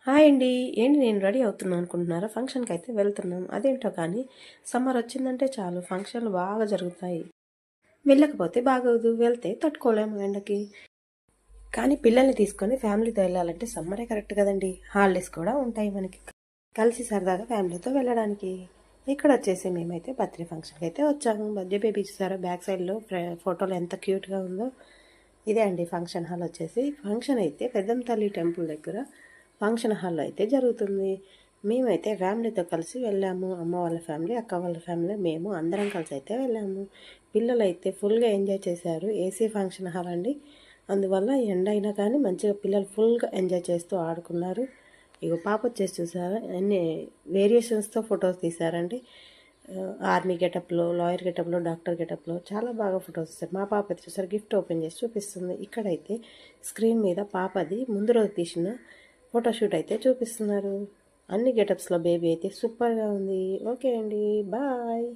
Hi అండి. ఏంటి నేను రెడీ అవుతున్నాను అనుకుంటున్నారా? ఫంక్షన్‌కి అయితే వెళ్తున్నాం. అదేంటో కానీ సమ్మర్ వచ్చిందంటే చాలు ఫంక్షన్‌లు బాగా జరుగుతాయి. వెళ్ళకపోతే బాగోదు. వెళ్తే తట్టుకోలేము ఎండకి. కానీ పిల్లల్ని తీసుకొని ఫ్యామిలీతో వెళ్ళాలంటే సమ్మరే కరెక్ట్ కదండీ! హాలిడేస్ కూడా ఉంటాయి మనకి. కలిసి సరదాగా ఫ్యామిలీతో వెళ్ళడానికి. ఇక్కడ వచ్చేసి మేమైతే బర్త్‌డే ఫంక్షన్‌కి అయితే వచ్చాము. బర్త్‌డే బేబీ చూసారా బ్యాక్ సైడ్‌లో ఫోటోలో ఎంత క్యూట్‌గా ఉందో. ఇదే అండి ఫంక్షన్ హాల్ వచ్చేసి. ఫంక్షన్ అయితే పెద్దమ్మ తల్లి టెంపుల్ దగ్గర ఫంక్షన్ హాల్‌లో అయితే జరుగుతుంది. మేమైతే ఫ్యామిలీతో కలిసి వెళ్ళాము. అమ్మ వాళ్ళ ఫ్యామిలీ, అక్క వాళ్ళ ఫ్యామిలీ, మేము అందరం కలిసి అయితే వెళ్ళాము. పిల్లలైతే ఫుల్‌గా ఎంజాయ్ చేశారు. ఏసీ ఫంక్షన్ హాల్ అండి. అందువల్ల ఎండ అయినా కానీ మంచిగా పిల్లలు ఫుల్‌గా ఎంజాయ్ చేస్తూ ఆడుకున్నారు. ఇగో పాప వచ్చేసి చూసారా అన్ని వేరియేషన్స్‌తో ఫొటోస్ తీశారండి. ఆర్మీ గెటప్‌లో, లాయర్ గెటప్‌లో, డాక్టర్ గెటప్‌లో చాలా బాగా ఫొటోస్ తీశారు. మా పాప అయితే చూసారా గిఫ్ట్ ఓపెన్ చేసి చూపిస్తుంది. ఇక్కడైతే స్క్రీన్ మీద పాపది ముందు రోజు తీసిన ఫోటోషూట్ అయితే చూపిస్తున్నారు. అన్ని గెటప్స్‌లో బేబీ అయితే సూపర్‌గా ఉంది. ఓకే అండి. బాయ్.